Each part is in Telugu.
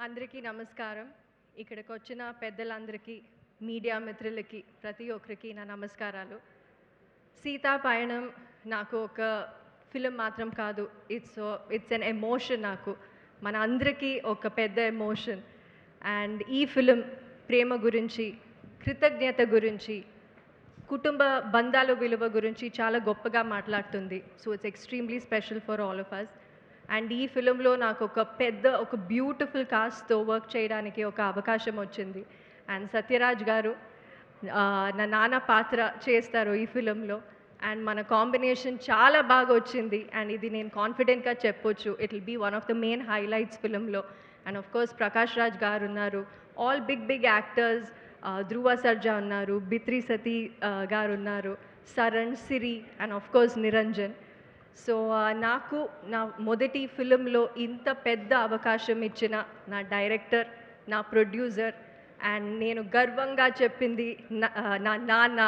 అందరికీ నమస్కారం. ఇక్కడికి వచ్చిన పెద్దలందరికీ, మీడియా మిత్రులకి, ప్రతి ఒక్కరికి నా నమస్కారాలు. సీతా పయణం నాకు ఒక ఫిల్మ్ మాత్రం కాదు. ఇట్స్ ఎన్ ఎమోషన్ నాకు. మన అందరికీ ఒక పెద్ద ఎమోషన్. అండ్ ఈ ఫిల్మ్ ప్రేమ గురించి, కృతజ్ఞత గురించి, కుటుంబ బంధాల విలువ గురించి చాలా గొప్పగా మాట్లాడుతుంది. So it's extremely special for all of us. And ఈ ఫిలింలో నాకు ఒక బ్యూటిఫుల్ కాస్ట్తో వర్క్ చేయడానికి ఒక అవకాశం వచ్చింది. అండ్ సత్యరాజ్ గారు నా నాన్న పాత్ర చేస్తారు ఈ ఫిలింలో. అండ్ మన కాంబినేషన్ చాలా బాగా వచ్చింది. అండ్ ఇది నేను కాన్ఫిడెంట్గా చెప్పొచ్చు, it will be one of the main highlights ఫిలింలో. And of course Prakash Raj garu ఉన్నారు, all big actors. Dhruva Sarja ఉన్నారు, బిత్రి సతీ గారు ఉన్నారు, Saran, Siri and of course Niranjan. So నాకు నా మొదటి ఫిలింలో ఇంత పెద్ద అవకాశం ఇచ్చిన నా డైరెక్టర్, నా ప్రొడ్యూసర్ అండ్ నేను గర్వంగా చెప్పింది నా నాన్న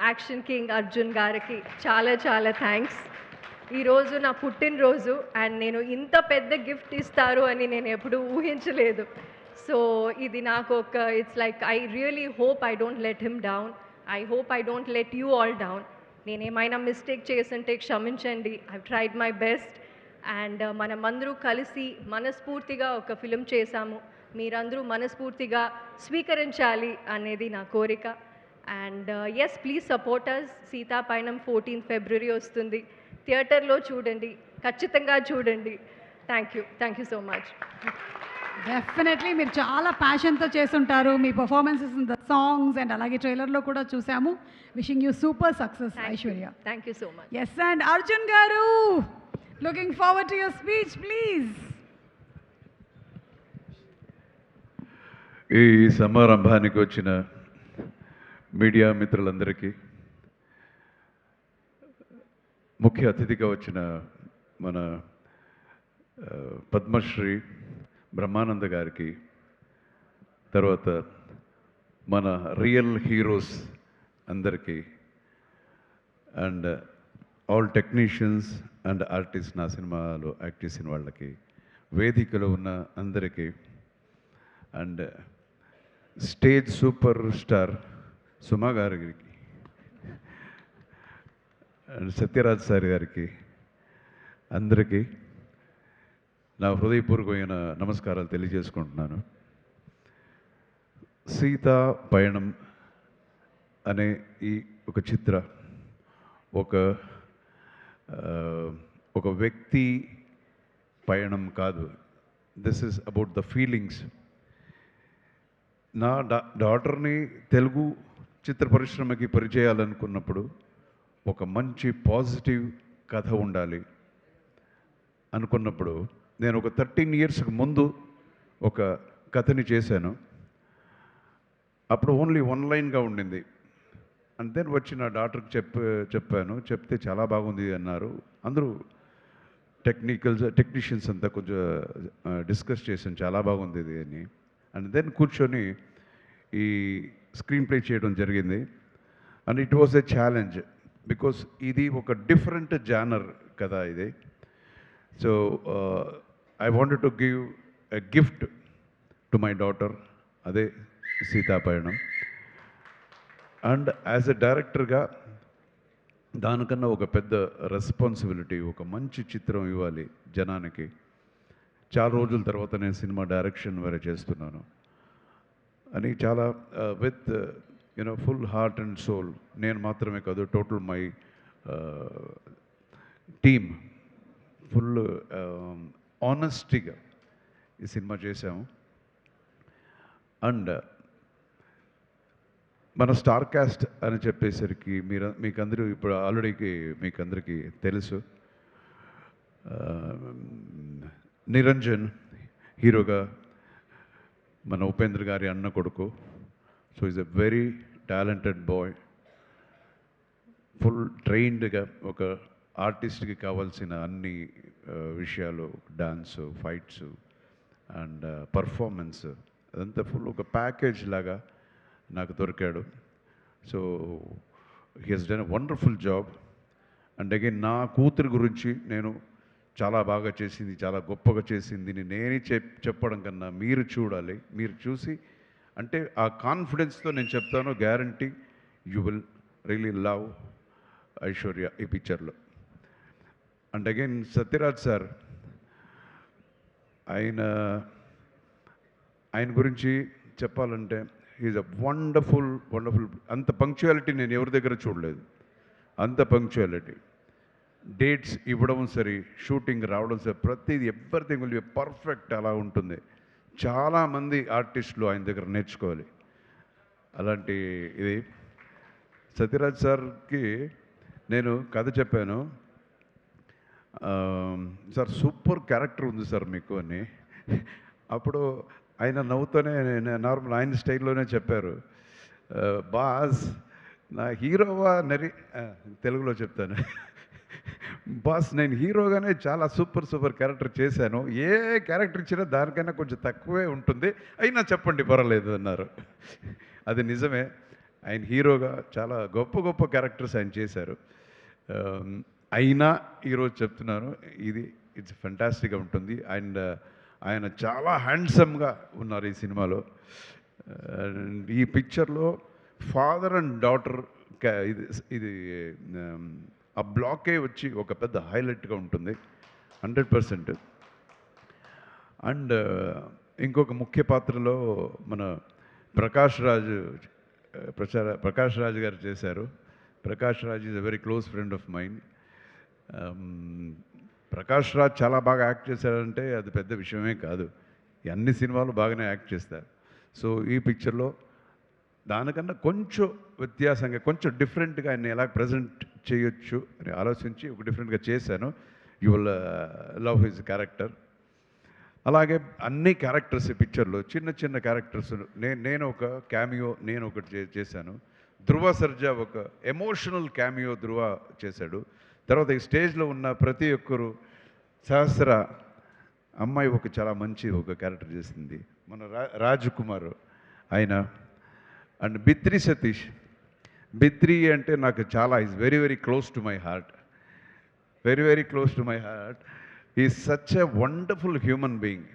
యాక్షన్ కింగ్ అర్జున్ గారికి చాలా చాలా థ్యాంక్స్. ఈరోజు నా పుట్టినరోజు అండ్ నేను ఇంత పెద్ద గిఫ్ట్ ఇస్తారు అని నేను ఎప్పుడూ ఊహించలేదు. సో ఇది నాకు it's like I really hope I don't let him down. I hope I don't let you all down. నేనేమైనా మిస్టేక్ చేస్తుంటే క్షమించండి. I tried my best. And మనమందరూ కలిసి మనస్ఫూర్తిగా ఒక ఫిలిం చేశాము. మీరందరూ మనస్ఫూర్తిగా స్వీకరించాలి అనేది నా కోరిక. And yes, please support us. Seetha Payanam 14 ఫిబ్రవరి వస్తుంది. థియేటర్లో చూడండి, ఖచ్చితంగా చూడండి. Thank you so much. Definitely మీరు చాలా ప్యాషన్తో చేస్తుంటారు. మీ performances in the songs and అలాగే ట్రైలర్లో కూడా చూసాము. Wishing you super success Aishwarya. Thank you so much. Yes, and Arjun garu, looking forward to your speech please. ఈ సమారంభానికి వచ్చిన మీడియా మిత్రులందరికీ, ముఖ్య అతిథిగా వచ్చిన మన పద్మశ్రీ బ్రహ్మానంద గారికి, తర్వాత మన రియల్ హీరోస్ అందరికీ, and all technicians and artist, నా సినిమాలో యాక్ట్ చేసిన వాళ్ళకి, వేదికలో ఉన్న అందరికీ, అండ్ స్టేజ్ సూపర్ స్టార్ సుమా గారికి అండ్ సత్యరాజ్ సార్ గారికి, అందరికీ నా హృదయపూర్వకమైన నమస్కారాలు తెలియజేసుకుంటున్నాను. సీతా పయణం అనే ఈ ఒక చిత్ర ఒక వ్యక్తి పయణం కాదు. This is about the feelings. నా డాటర్ని తెలుగు చిత్ర పరిశ్రమకి పరిచయాలనుకున్నప్పుడు ఒక మంచి పాజిటివ్ కథ ఉండాలి అనుకున్నప్పుడు నేను ఒక 13 ఇయర్స్కి ముందు ఒక కథని చేశాను. అప్పుడు ఓన్లీ 1 లైన్గా ఉండింది. అండ్ దెన్ వచ్చి నా డాక్టర్కి చెప్పాను. చెప్తే చాలా బాగుంది అన్నారు. అందరూ టెక్నీషియన్స్ అంతా కొంచెం డిస్కస్ చేశాను, చాలా బాగుంది ఇది అని. అండ్ దెన్ కూర్చొని ఈ స్క్రీన్ ప్లే చేయడం జరిగింది. And it was a challenge because ఇది ఒక డిఫరెంట్ జానర్ కదా ఇది. So I wanted to give a gift to my daughter, అదే Seetha Payanam. And as a డైరెక్టర్గా దానికన్నా ఒక పెద్ద రెస్పాన్సిబిలిటీ, ఒక మంచి చిత్రం ఇవ్వాలి జనానికి. చాలా రోజుల తర్వాత నేను సినిమా డైరెక్షన్ వేరే చేస్తున్నాను అని చాలా with full heart and soul, నేను మాత్రమే కాదు, టోటల్ మై టీమ్ ఫుల్ ఆనెస్టీగా ఈ సినిమా చేశాము. అండ్ మన స్టార్ కాస్ట్ అని చెప్పేసరికి మీకందరూ ఇప్పుడు ఆల్రెడీ మీకందరికీ తెలుసు. నిరంజన్ హీరోగా మన ఉపేంద్ర గారి అన్న కొడుకు. So is a very talented boy, full ట్రైన్డ్గా ఒక ఆర్టిస్ట్కి కావాల్సిన అన్ని విషయాలు, డాన్సు, ఫైట్స్ అండ్ పర్ఫార్మెన్స్, అదంతా ఫుల్ ఒక ప్యాకేజ్ లాగా నాకు దొరికాడు. So he Hess done a wonderful job. And again నా కూతురు గురించి నేను చాలా బాగా చేసింది, చాలా గొప్పగా చేసింది నేనే చెప్పడం కన్నా మీరు చూడాలి. మీరు చూసి అంటే ఆ కాన్ఫిడెన్స్తో నేను చెప్తాను, guarantee you will really love Aishwarya ఈ పిక్చర్లో. అండ్ అగైన్ సత్యరాజ్ సార్, ఆయన ఆయన గురించి చెప్పాలంటే ఈజ్ అ వండర్ఫుల్ అంత పంక్చువాలిటీ నేను ఎవరి దగ్గర చూడలేదు. అంత పంక్చువాలిటీ, డేట్స్ ఇవ్వడం సరే, షూటింగ్ రావడం సరే, ప్రతిదీ ఎవ్రీథింగ్ విల్ బి పర్ఫెక్ట్ అలా ఉంటుంది. చాలామంది ఆర్టిస్టులు ఆయన దగ్గర నేర్చుకోవాలి అలాంటి ఇది. సత్యరాజ్ సార్కి నేను కథ చెప్పాను, సార్ సూపర్ క్యారెక్టర్ ఉంది సార్ మీకు అని. అప్పుడు ఆయన నవ్వుతూనే నార్మల్ ఆయన స్టైల్లోనే చెప్పారు, బాస్ నా హీరోవా తెలుగులో చెప్తాను, బాస్ నేను హీరోగానే చాలా సూపర్ క్యారెక్టర్ చేశాను, ఏ క్యారెక్టర్ ఇచ్చినా దానికైనా కొంచెం తక్కువే ఉంటుంది, అయినా చెప్పండి పర్వాలేదు అన్నారు. అది నిజమే, ఆయన హీరోగా చాలా గొప్ప క్యారెక్టర్స్ ఆయన చేశారు. అయినా ఈరోజు చెప్తున్నాను, ఇది ఇట్స్ ఫెంటాస్టిక్గా ఉంటుంది. అండ్ ఆయన చాలా హ్యాండ్సమ్గా ఉన్నారు ఈ సినిమాలో. ఈ పిక్చర్లో ఫాదర్ అండ్ డాటర్ ఇది ఆ బ్లాకే వచ్చి ఒక పెద్ద హైలైట్గా ఉంటుంది 100%. అండ్ ఇంకొక ముఖ్య పాత్రలో మన ప్రకాష్ రాజ్ గారు చేశారు. Prakash Raj is a very close friend of mind. Prakash Raj చాలా బాగా యాక్ట్ చేశారంటే అది పెద్ద విషయమే కాదు, అన్ని సినిమాలు బాగానే యాక్ట్ చేస్తారు. సో ఈ పిక్చర్లో దానికన్నా కొంచెం వ్యత్యాసంగా, కొంచెం డిఫరెంట్గా ఆయన ఎలా ప్రజెంట్ చేయొచ్చు అని ఆలోచించి ఒక డిఫరెంట్గా చేశాను. You will love his character. అలాగే అన్ని క్యారెక్టర్స్ ఈ పిక్చర్లో చిన్న క్యారెక్టర్స్, నేను ఒక క్యామియో నేను ఒకటి చేశాను. ధృవ సర్జా ఒక ఎమోషనల్ క్యామియో ధృవ చేశాడు. తర్వాత ఈ స్టేజ్లో ఉన్న ప్రతి ఒక్కరు, సహస్ర అమ్మాయి ఒక చాలా మంచి ఒక క్యారెక్టర్ చేసింది, మన రాజ్ కుమార్ ఆయన. అండ్ బిత్రి సతీష్, బిత్రి అంటే నాకు చాలా is very close to my heart, very close to my heart. Is such a wonderful human being.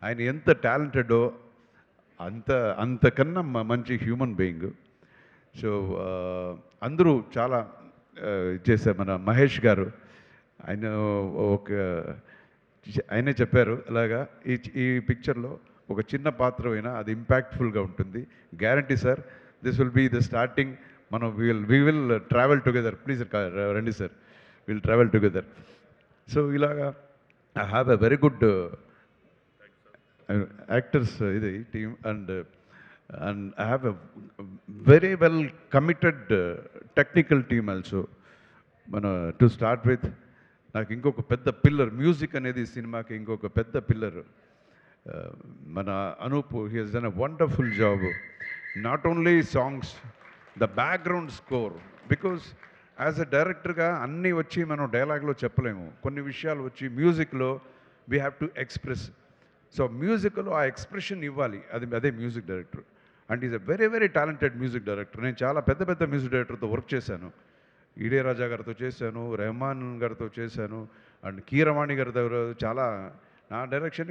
ఆయన ఎంత టాలెంటెడో అంతకన్నా మంచి హ్యూమన్ బీయింగ్. సో అందరూ చాలా చేశారు. మన మహేష్ గారు ఆయనే చెప్పారు ఇలాగా ఈ పిక్చర్లో ఒక చిన్న పాత్ర అయినా అది ఇంపాక్ట్ఫుల్గా ఉంటుంది. Guarantee sir, this will be the starting. మనం we will travel together. Please రండి sir, will travel together. So ఇలాగా I have a very good actors ఇది team. And I have a very well committed technical team also. To start with, నాకు ఇంకొక పెద్ద పిల్లర్, మ్యూజిక్ అనేది సినిమాకి ఇంకొక పెద్ద పిల్లర్ మన Anoop. He Hess done a wonderful job. Not only songs, the background score. Because as a డైరెక్టర్గా అన్నీ వచ్చి మనం డైలాగ్లో చెప్పలేము, కొన్ని విషయాలు వచ్చి మ్యూజిక్లో we have to express. So మ్యూజిక్లో ఆ ఎక్స్ప్రెషన్ ఇవ్వాలి, అదే music director. And is a very talented music director. నేను చాలా పెద్ద మ్యూజిక్ డైరెక్టర్తో వర్క్ చేశాను. ఇళయరాజా గారితో చేశాను, రెహమాన్ గారితో చేశాను, అండ్ కీరవాణి గారి దగ్గర చాలా నా డైరెక్షన్